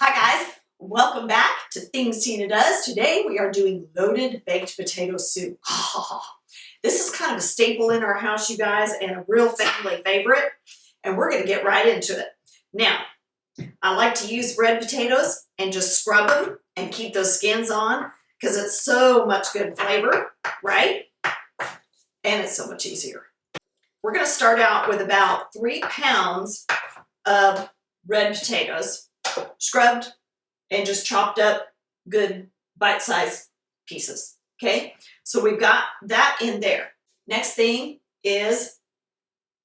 Hi guys, welcome back to Things Tina Does. Today we are doing loaded baked potato soup. This is kind of a staple in our house, you guys, and a real family favorite, and we're going to get right into it. Now, I like to use red potatoes and just scrub them and keep those skins on because it's so much good flavor, right? And it's so much easier. We're going to start out with about 3 pounds of red potatoes, scrubbed and just chopped up good bite-sized pieces, okay? So we've got that in there. Next thing is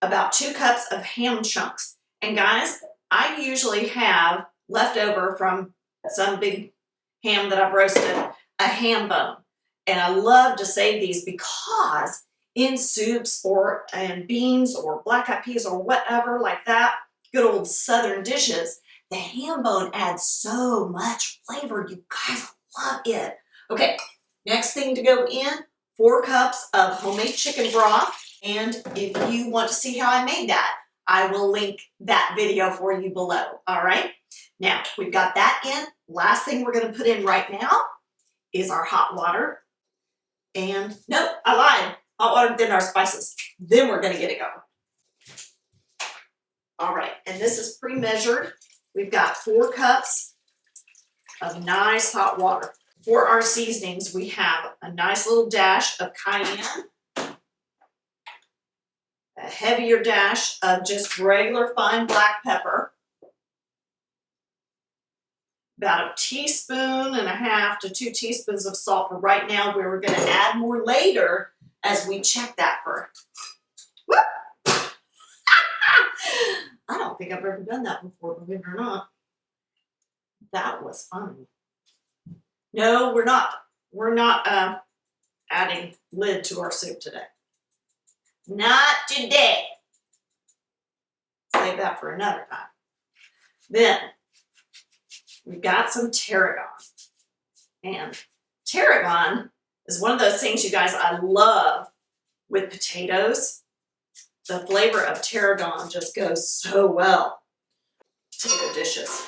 about 2 cups of ham chunks. And guys, I usually have leftover from some big ham that I've roasted, a ham bone. And I love to save these because in soups or in beans or black-eyed peas or whatever like that, good old southern dishes, the ham bone adds so much flavor. You guys love it. Okay, next thing to go in, 4 cups of homemade chicken broth. And if you want to see how I made that, I will link that video for you below. All right, now we've got that in. Last thing we're going to put in right now is our hot water. And no, I lied. Hot water, then our spices. Then we're going to get it going. All right, and this is pre-measured. We've got 4 cups of nice hot water. For our seasonings, we have a nice little dash of cayenne, a heavier dash of just regular fine black pepper, about 1.5 teaspoons to 2 teaspoons of salt for right now, where we're going to add more later as we check that for. Whoop! I don't think I've ever done that before, believe it or not. That was fun. No, we're not. We're not adding lid to our soup today. Not today. Save that for another time. Then we've got some tarragon. And tarragon is one of those things, you guys, I love with potatoes. The flavor of tarragon just goes so well to the dishes.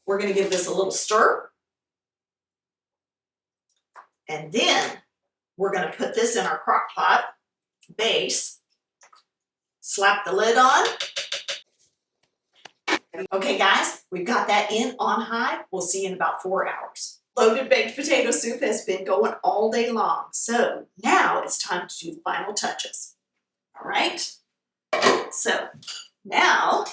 We're going to give this a little stir. And then we're going to put this in our crock pot base. Slap the lid on. Okay, guys, we've got that in on high. We'll see you in about 4 hours. Loaded baked potato soup has been going all day long. So now it's time to do the final touches. All right. So now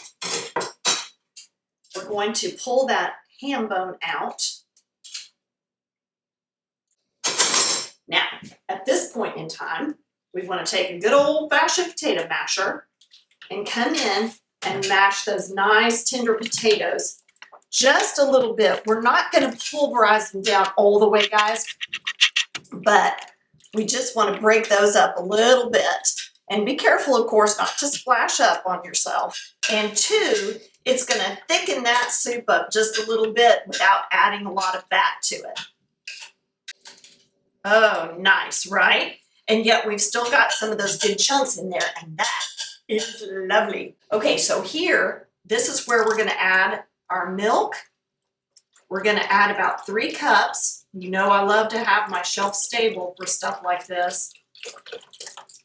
we're going to pull that ham bone out. Now, at this point in time, we want to take a good old-fashioned potato masher and come in and mash those nice tender potatoes just a little bit. We're not going to pulverize them down all the way, guys, but we just want to break those up a little bit. And be careful, of course, not to splash up on yourself. And 2, it's going to thicken that soup up just a little bit without adding a lot of fat to it. Oh, nice, right? And yet we've still got some of those good chunks in there, and that is lovely. Okay, so here, this is where we're going to add our milk. We're going to add about 3 cups. You know I love to have my shelf stable for stuff like this.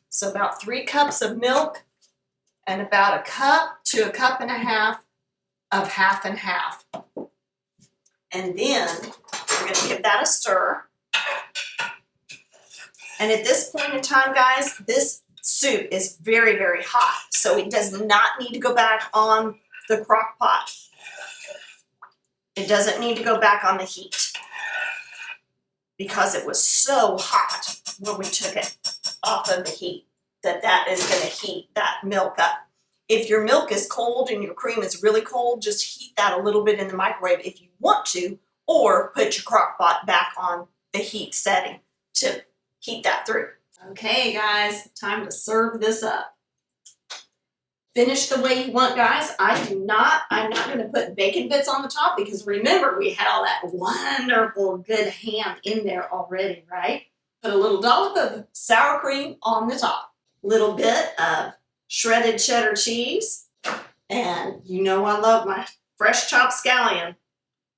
So about 3 cups of milk and about 1 cup to 1.5 cups of half and half. And then we're going to give that a stir. And at this point in time, guys, this soup is very, very hot. So it does not need to go back on the crock pot. It doesn't need to go back on the heat because it was so hot when we took it off of the heat that is going to heat that milk up. If your milk is cold and your cream is really cold, just heat that a little bit in the microwave if you want to, or put your crock pot back on the heat setting to heat that through. Okay, guys, time to serve this up. Finish the way you want, guys. I'm not going to put bacon bits on the top because remember, we had all that wonderful good ham in there already, right? Put a little dollop of sour cream on the top. Little bit of shredded cheddar cheese. And you know I love my fresh chopped scallion.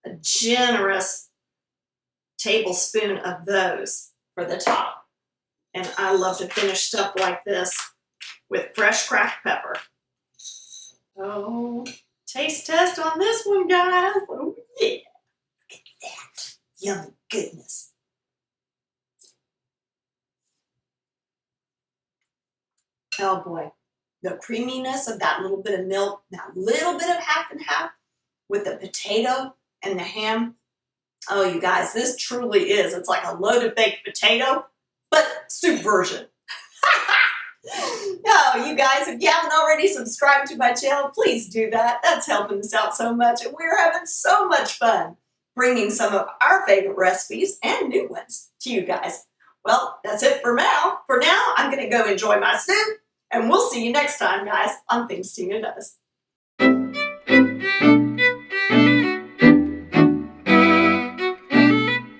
A generous tablespoon of those for the top. And I love to finish stuff like this with fresh cracked pepper. Oh, taste test on this one, guys. Oh, yeah. Look at that. Yummy goodness. Oh, boy. The creaminess of that little bit of milk, that little bit of half and half with the potato and the ham. Oh, you guys, this truly is. It's like a loaded baked potato, but soup version. Oh, you guys, if you haven't already subscribed to my channel, please do that. That's helping us out so much, and we're having so much fun bringing some of our favorite recipes and new ones to you guys. Well, that's it for now. For now, I'm going to go enjoy my soup, and we'll see you next time, guys, on Things Tina Does.